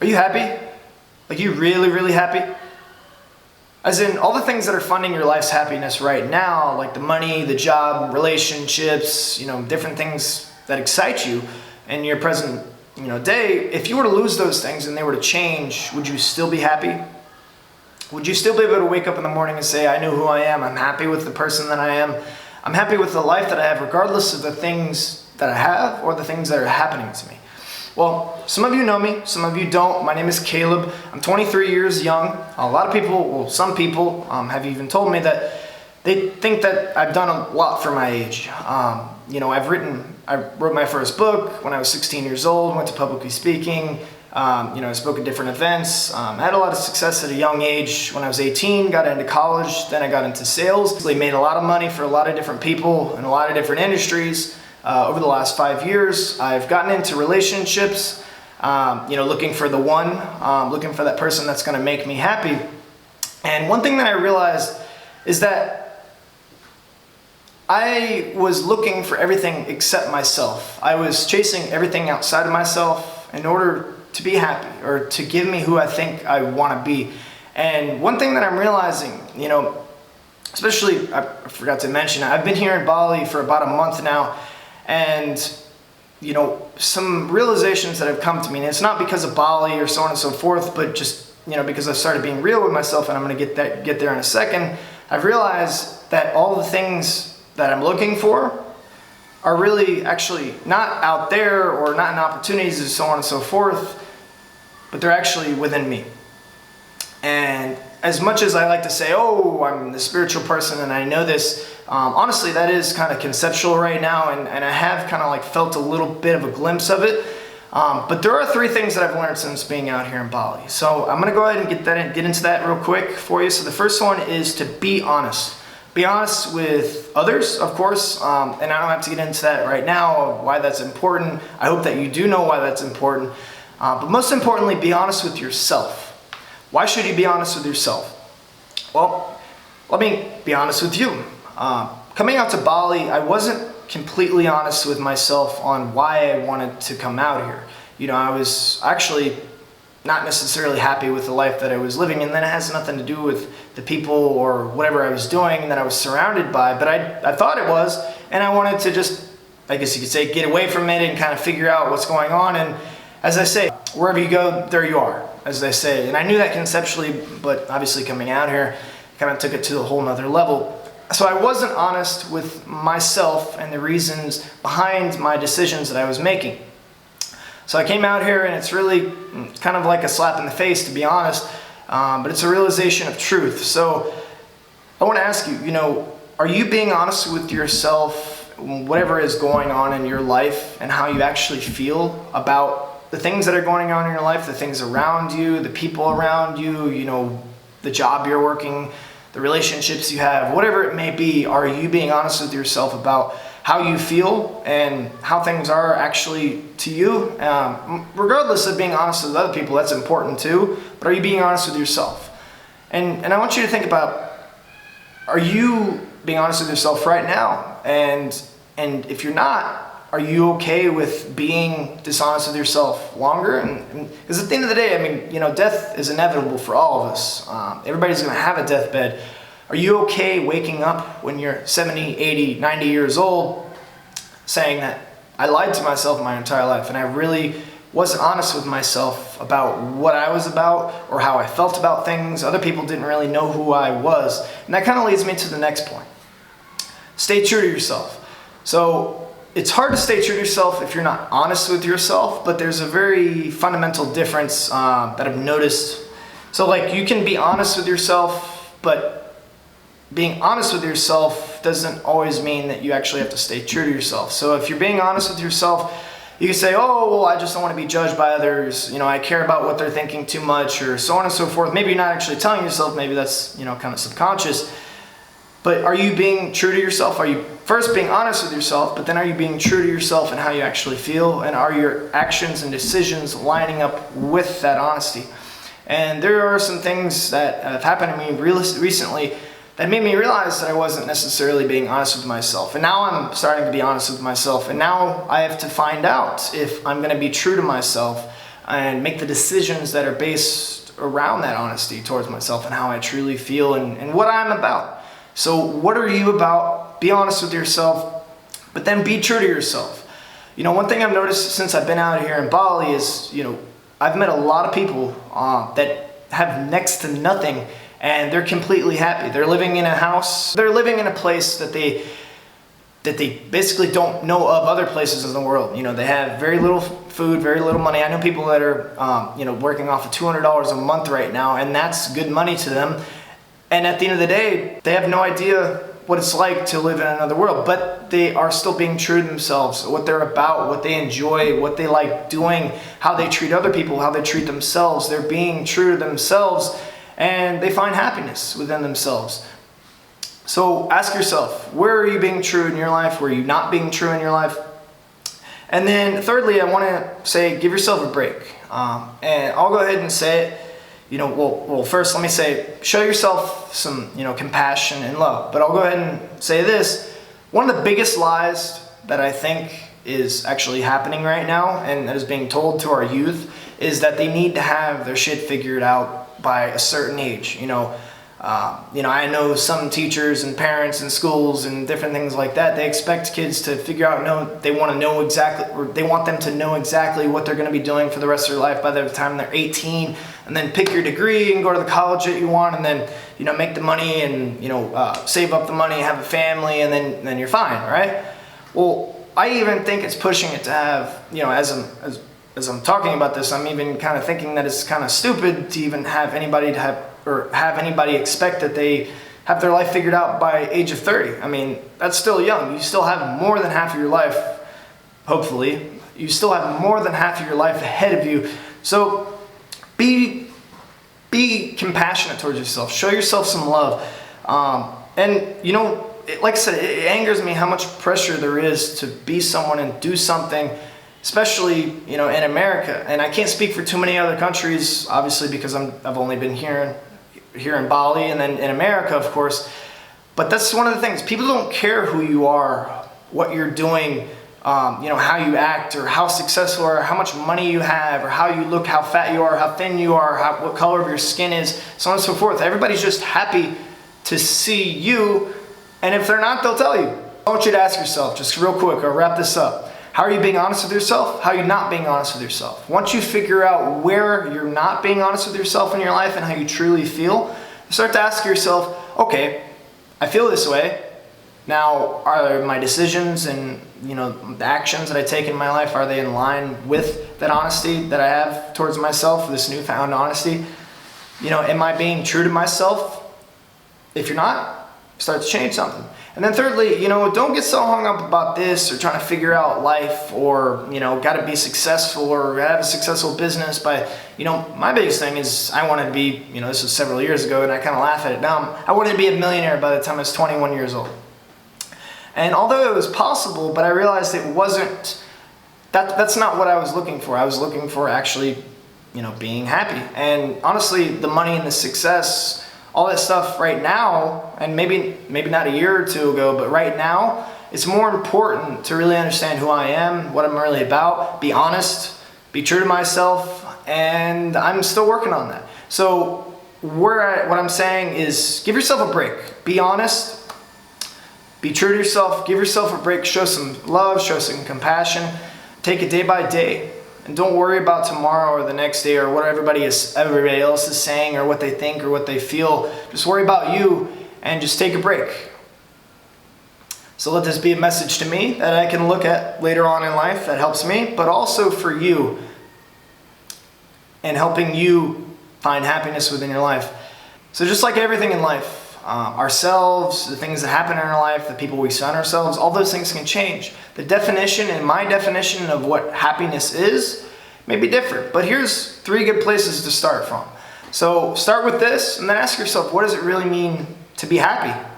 Are you happy? Like, you really, really happy? As in, all the things that are funding your life's happiness right now, like the money, the job, relationships, different things that excite you in your present, day. If you were to lose those things and they were to change, would you still be happy? Would you still be able to wake up in the morning and say, I know who I am, I'm happy with the person that I am, I'm happy with the life that I have, regardless of the things that I have or the things that are happening to me? Well, some of you know me, some of you don't. My name is Caleb. I'm 23 years young. A lot of people, some people have even told me that they think that I've done a lot for my age. I wrote my first book when I was 16 years old, went to publicly speaking, I spoke at different events. I had a lot of success at a young age. When I was 18, got into college, then I got into sales. I made a lot of money for a lot of different people in a lot of different industries. Over the last 5 years, I've gotten into relationships, looking for the one, looking for that person that's going to make me happy. And one thing that I realized is that I was looking for everything except myself. I was chasing everything outside of myself in order to be happy or to give me who I think I want to be. And one thing that I'm realizing, especially, I forgot to mention, I've been here in Bali for about a month now, and some realizations that have come to me, and it's not because of Bali or so on and so forth, but just because I started being real with myself, and I'm going to get there in a second. I've realized that all the things that I'm looking for are really actually not out there or not in opportunities and so on and so forth, but they're actually within me. And as much as I like to say, oh, I'm the spiritual person and I know this, honestly, that is kind of conceptual right now, and I have kind of like felt a little bit of a glimpse of it. But there are 3 things that I've learned since being out here in Bali. So I'm going to go ahead and get into that real quick for you. So the first one is to be honest. Be honest with others, of course, and I don't have to get into that right now, why that's important. I hope that you do know why that's important. But most importantly, be honest with yourself. Why should you be honest with yourself? Well, let me be honest with you. Coming out to Bali, I wasn't completely honest with myself on why I wanted to come out here. I was actually not necessarily happy with the life that I was living, and then it has nothing to do with the people or whatever I was doing that I was surrounded by, but I thought it was, and I wanted to just, I guess you could say, get away from it and kind of figure out what's going on. And as I say, wherever you go, there you are, as they say. And I knew that conceptually, but obviously coming out here kind of took it to a whole nother level. So I wasn't honest with myself and the reasons behind my decisions that I was making. So I came out here, and it's really kind of like a slap in the face, to be honest, but it's a realization of truth. So I want to ask you, are you being honest with yourself, whatever is going on in your life, and how you actually feel about the things that are going on in your life, the things around you, the people around you, the job you're working, the relationships you have, whatever it may be? Are you being honest with yourself about how you feel and how things are actually to you? Regardless of being honest with other people, that's important too, but are you being honest with yourself? And I want you to think about, are you being honest with yourself right now? And if you're not, are you okay with being dishonest with yourself longer? And because at the end of the day, death is inevitable for all of us. Everybody's going to have a deathbed. Are you okay waking up when you're 70, 80, 90 years old saying that I lied to myself my entire life and I really wasn't honest with myself about what I was about or how I felt about things? Other people didn't really know who I was. And that kind of leads me to the next point. Stay true to yourself. So it's hard to stay true to yourself if you're not honest with yourself, but there's a very fundamental difference that I've noticed. So like, you can be honest with yourself, but being honest with yourself doesn't always mean that you actually have to stay true to yourself. So if you're being honest with yourself, you can say, oh, well, I just don't want to be judged by others. I care about what they're thinking too much, or so on and so forth. Maybe you're not actually telling yourself, maybe that's, kind of subconscious. But are you being true to yourself? Are you first being honest with yourself, but then are you being true to yourself and how you actually feel? And are your actions and decisions lining up with that honesty? And there are some things that have happened to me recently that made me realize that I wasn't necessarily being honest with myself. And now I'm starting to be honest with myself. And now I have to find out if I'm going to be true to myself and make the decisions that are based around that honesty towards myself and how I truly feel and what I'm about. So what are you about? Be honest with yourself, but then be true to yourself. One thing I've noticed since I've been out here in Bali is, I've met a lot of people that have next to nothing and they're completely happy. They're living in a house, they're living in a place that they basically don't know of other places in the world. They have very little food, very little money. I know people that are, working off of $200 a month right now, and that's good money to them. And at the end of the day, they have no idea what it's like to live in another world, but they are still being true to themselves, what they're about, what they enjoy, what they like doing, how they treat other people, how they treat themselves. They're being true to themselves, and they find happiness within themselves. So ask yourself, where are you being true in your life? Where are you not being true in your life? And then thirdly, I want to say, give yourself a break. And I'll go ahead and say it. Well, first let me say, show yourself some, compassion and love. But I'll go ahead and say this. One of the biggest lies that I think is actually happening right now, and that is being told to our youth, is that they need to have their shit figured out by a certain age. I know some teachers and parents and schools and different things like that, they expect kids to figure out, they want them to know exactly what they're going to be doing for the rest of their life by the time they're 18, and then pick your degree and go to the college that you want, and then, make the money and, save up the money, have a family, and then you're fine, right? Well, I even think it's pushing it to have, as I'm talking about this, I'm even kind of thinking that it's kind of stupid to even have anybody expect that they have their life figured out by age of 30. I mean, that's still young. You still have more than half of your life, hopefully. You still have more than half of your life ahead of you. So be compassionate towards yourself. Show yourself some love. Like I said, it angers me how much pressure there is to be someone and do something, especially, in America. And I can't speak for too many other countries, obviously, because I've only been here in Bali and then in America, of course. But that's one of the things. People don't care who you are, what you're doing, how you act, or how successful, or how much money you have, or how you look, how fat you are, how thin you are, what color of your skin is, so on and so forth. Everybody's just happy to see you, and if they're not, they'll tell you. I want you to ask yourself, just real quick, I'll wrap this up. How are you being honest with yourself? How are you not being honest with yourself? Once you figure out where you're not being honest with yourself in your life and how you truly feel, start to ask yourself, okay, I feel this way. Now, are my decisions and the actions that I take in my life, are they in line with that honesty that I have towards myself, this newfound honesty? Am I being true to myself? If you're not, start to change something. And then thirdly, don't get so hung up about this or trying to figure out life or, got to be successful or have a successful business. But, my biggest thing is I wanted to be, this was several years ago and I kind of laugh at it now. I wanted to be a millionaire by the time I was 21 years old. And although it was possible, but I realized it wasn't, that's not what I was looking for. I was looking for actually, being happy. And honestly, the money and the success, all that stuff right now, and maybe not a year or two ago, but right now, it's more important to really understand who I am, what I'm really about, be honest, be true to myself, and I'm still working on that. So what I'm saying is give yourself a break. Be honest, be true to yourself, give yourself a break, show some love, show some compassion, take it day by day. And don't worry about tomorrow or the next day or what everybody else is saying or what they think or what they feel. Just worry about you and just take a break. So let this be a message to me that I can look at later on in life that helps me, but also for you and helping you find happiness within your life. So just like everything in life, ourselves, the things that happen in our life, the people we surround ourselves, all those things can change. The definition and my definition of what happiness is may be different, but here's 3 good places to start from. So start with this and then ask yourself, what does it really mean to be happy?